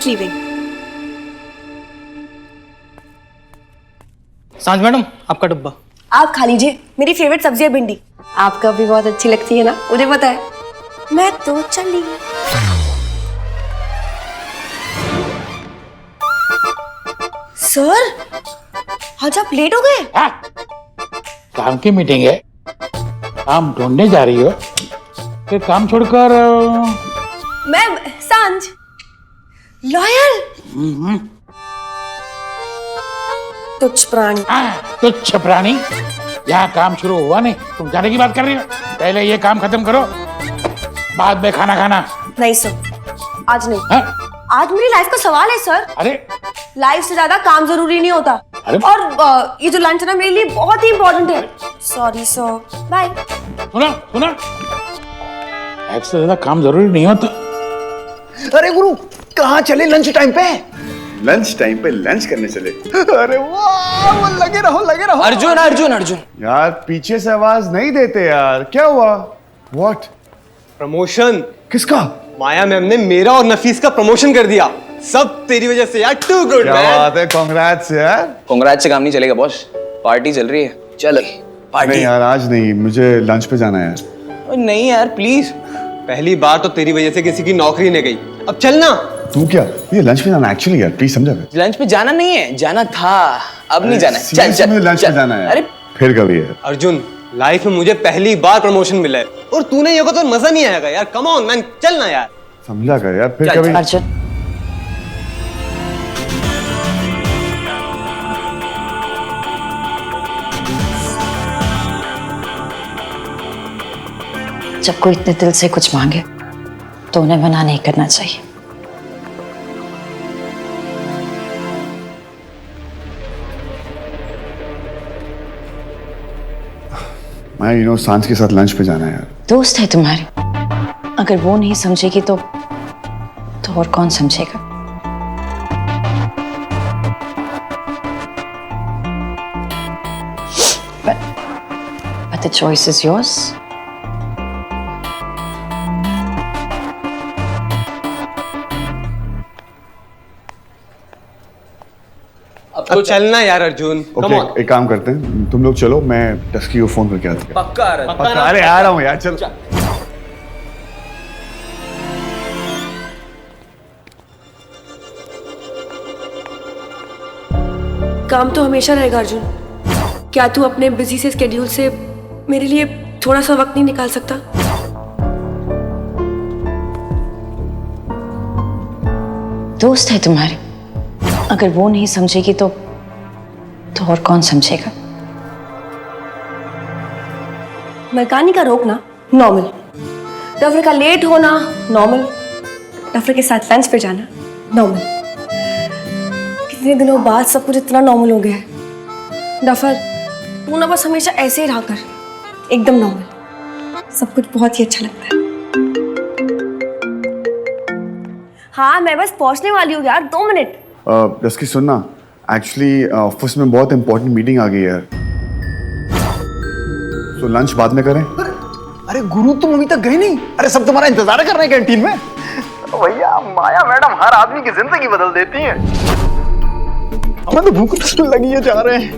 Just leaving. सांझ madam, आपका डब्बा। आप खा लीजिए, मेरी फेवरेट सब्जी है भिंडी। आपका भी बहुत अच्छी लगती है ना, मुझे पता है। मैं तो चली। सर, आज आप लेट हो गए। काम की मीटिंग है, काम ढूंढने जा रही हो, फिर काम छोड़कर मैं सांझ लॉयल। तुच्छ प्राणी। तुच्छ प्राणी। यहाँ काम शुरू हुआ नहीं, तुम जाने की बात कर रही हो। पहले ये काम खत्म करो, बाद में खाना खाना। नहीं सर, आज नहीं। हाँ? आज मेरी लाइफ का सवाल है सर। अरे लाइफ से ज्यादा काम जरूरी नहीं होता। अरे? और ये जो लंच है ना, मेरे लिए बहुत ही इंपॉर्टेंट है। Sorry sir, bye. सुना सुना, लाइफ से ज्यादा काम जरूरी नहीं होता। अरे गुरु, कहाँ चले लंच टाइम पे? लंच टाइम पे लंच करने चले। अरे वाह, वो लगे रहो लगे रहो। अर्जुन अर्जुन अर्जुन, यार पीछे से आवाज नहीं देते यार, क्या हुआ? व्हाट? प्रमोशन। किसका? माया मैम ने मेरा और नफीस का प्रमोशन कर दिया। सब तेरी वजह से यार। टू गुड क्या मैन। बात है, कांग्रेट्स यार। कांग्रेस से काम नहीं चलेगा बॉस, पार्टी चल रही है। चल पार्टी। नहीं यार, आज नहीं, मुझे लंच पे जाना है यार। नहीं यार प्लीज। पहली बार तो तेरी वजह से किसी की नौकरी नहीं गई, अब चलना। तू क्या, ये लंच पे जाना एक्चुअली यार, प्लीज समझा। लंच पे जाना नहीं है, जाना था, अब नहीं जाना है। चल Seriously, चल मुझे लंच पे जाना है। अरे फिर कभी यार। अर्जुन, लाइफ में मुझे पहली बार प्रमोशन मिला है और तूने ये को तो मजा नहीं आएगा यार। कम ऑन मैन, चलना यार। समझा कर यार, फिर चल, कभी। अर्जुन जब कोई इतने दिल से कुछ मांगे तो उन्हें मना नहीं करना चाहिए। मैं सांझ के साथ लंच पे जाना है यार। दोस्त है तुम्हारी, अगर वो नहीं समझेगी तो और कौन समझेगा? But the choice is yours. अब तो चलना यार अर्जुन। Come on. ओके, एक काम करते हैं, तुम लोग चलो, मैं टस्की को फोन करके आता हूँ। पक्का पक्का, अरे आ रहा हूँ यार, चल। काम तो हमेशा रहेगा अर्जुन। क्या तू अपने बिजी से स्केड्यूल से मेरे लिए थोड़ा सा वक्त नहीं निकाल सकता? दोस्त है तुम्हारी, अगर वो नहीं समझेगी तो और कौन समझेगा? मकानी का रोकना नॉर्मल, डफर का लेट होना नॉर्मल, डफर के साथ लंच पे जाना नॉर्मल। कितने दिनों बाद सब कुछ इतना नॉर्मल हो गया है। डफर, तू ना बस हमेशा ऐसे ही रहा कर, एकदम नॉर्मल। सब कुछ बहुत ही अच्छा लगता है। हाँ, मैं बस पहुंचने वाली हूँ यार, 2 मिनट। टस्की सुनना, एक्चुअली ऑफिस में बहुत इंपॉर्टेंट मीटिंग आ गई है यार, तो लंच बाद में करें। अरे गुरु, तुम अभी तक गए नहीं? अरे सब तुम्हारा इंतजार कर रहे हैं कैंटीन में। भैया, माया मैडम हर आदमी की जिंदगी बदल देती हैं। हमें तो भूख लगी है, जा रहे हैं।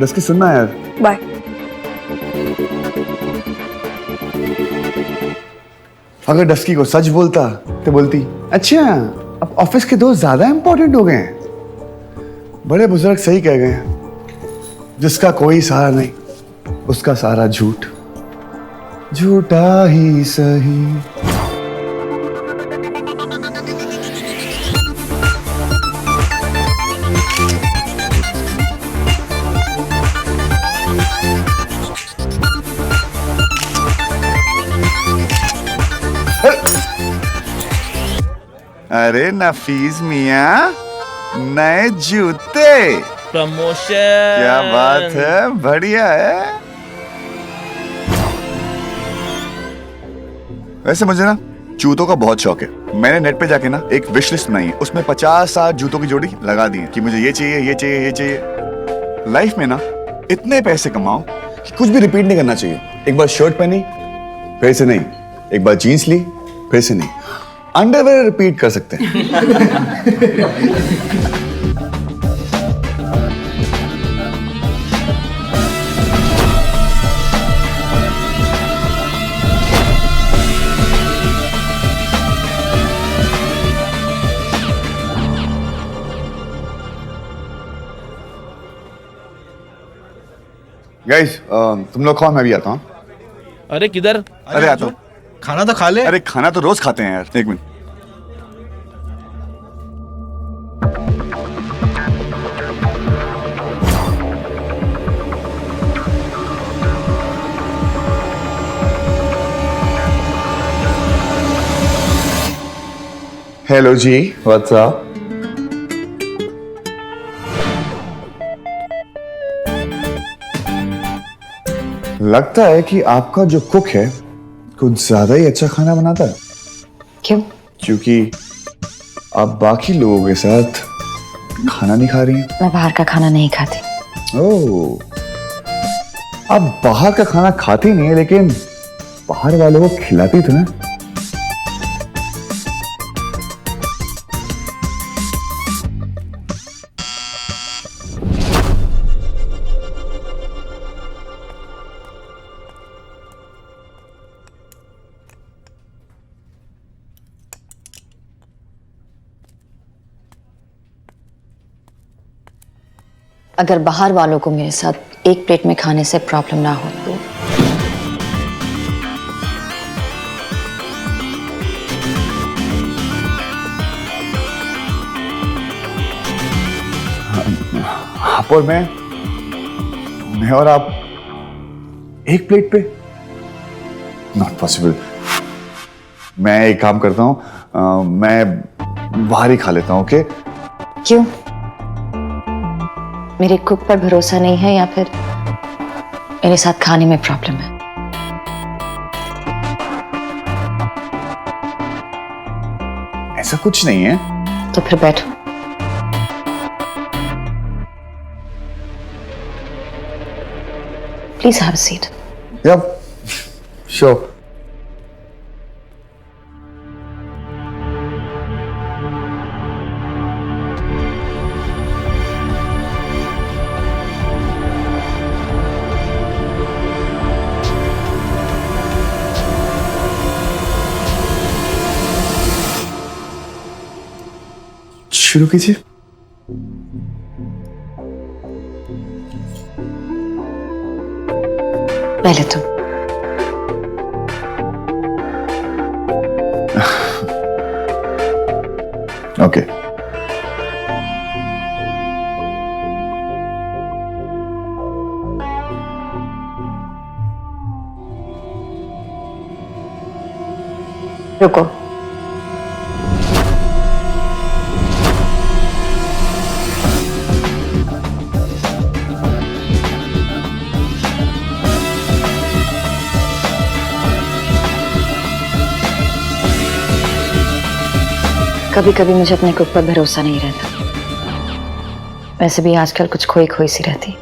टस्की सुनना यार। बाय। अगर डस्की को सच बोलता तो बोलती, अच्छा अब ऑफिस के दोस्त ज्यादा इंपॉर्टेंट हो गए हैं। बड़े बुजुर्ग सही कह गए हैं, जिसका कोई सहारा नहीं उसका सारा झूठ, झूठा ही सही। अरे नफीस मियाँ, नए जूते। प्रमोशन। क्या बात है, बढ़िया है। वैसे मुझे ना जूतों का बहुत शौक है। मैंने नेट पे जाके ना एक विश लिस्ट बनाई है, उसमें 50-60 जूतों की जोड़ी लगा दी है कि मुझे ये चाहिए, ये चाहिए, ये चाहिए। लाइफ में ना इतने पैसे कमाओ कि कुछ भी रिपीट नहीं करना चाहिए। एक बार शर्ट पहनी, फिर से नहीं, एक बार जीन्स ली, फिर से नहीं, अंडरवेयर रिपीट कर सकते हैं। गाइस, तुम लोग खाओ, मैं भी आता हूँ। अरे किधर? अरे आता हूँ। खाना तो खा ले। अरे खाना तो रोज खाते हैं यार, एक मिनट। हेलो जी, व्हाट्स अप? लगता है कि आपका जो कुक है कुछ ज्यादा ही अच्छा खाना बनाता है। क्यों? क्योंकि आप बाकी लोगों के साथ खाना नहीं खा रही हैं। मैं बाहर का खाना नहीं खाती। ओह, आप बाहर का खाना खाती नहीं है, लेकिन बाहर वालों को खिलाती तो ना। अगर बाहर वालों को मेरे साथ एक प्लेट में खाने से प्रॉब्लम ना हो तो आप और मैं और आप एक प्लेट पे? Not possible. मैं एक काम करता हूं, मैं बाहर ही खा लेता हूं। ओके? क्यों? मेरे कुक पर भरोसा नहीं है या फिर मेरे साथ खाने में प्रॉब्लम है? ऐसा कुछ नहीं है। तो फिर बैठो। Please have a seat. Yup, sure. शुरू कीजिए। पहले तुम। ओके। रुको। कभी कभी मुझे अपने कुक पर भरोसा नहीं रहता। वैसे भी आजकल कुछ खोई खोई सी रहती।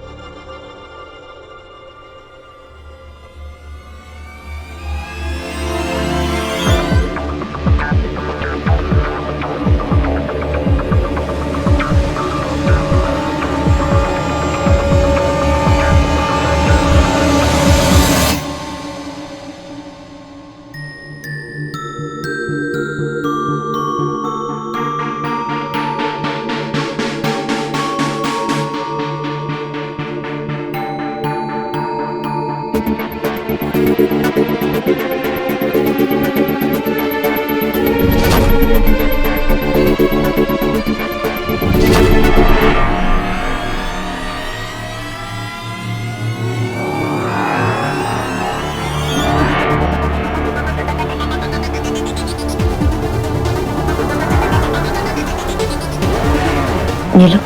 ये लो।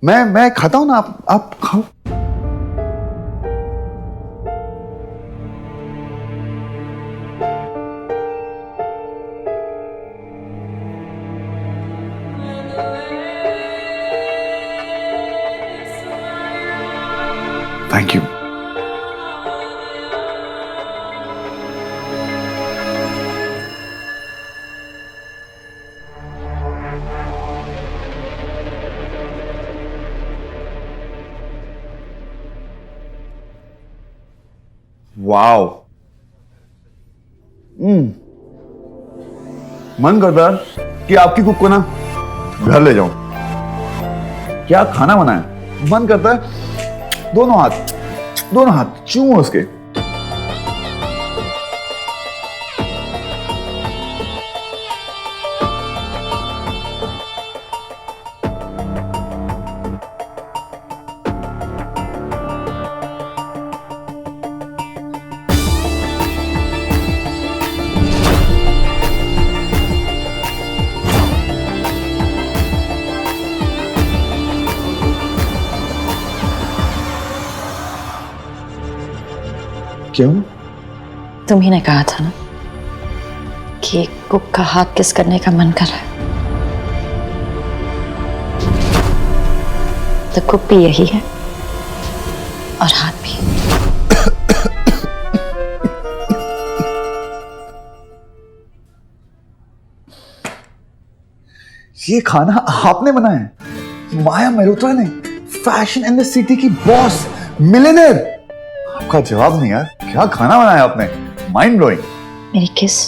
मैं खाता हूं ना, आप खाओ। Thank you. वाओ, मन करता है कि आपकी कुक को ना घर ले जाऊं। क्या खाना बनाया, मन करता है दोनों हाथ चूमो उसके। क्यों? तुम ही ने कहा था ना कि कुक का हाथ किस करने का मन कर रहा है, तो कुक भी यही है और हाथ भी। ये खाना आपने बनाया है? माया मल्होत्रा ने, फैशन एंड द सिटी की बॉस, मिलियनेयर। आपका जवाब नहीं यार, क्या खाना बनाया आपने, माइंड ब्लोइंग। मेरी किस।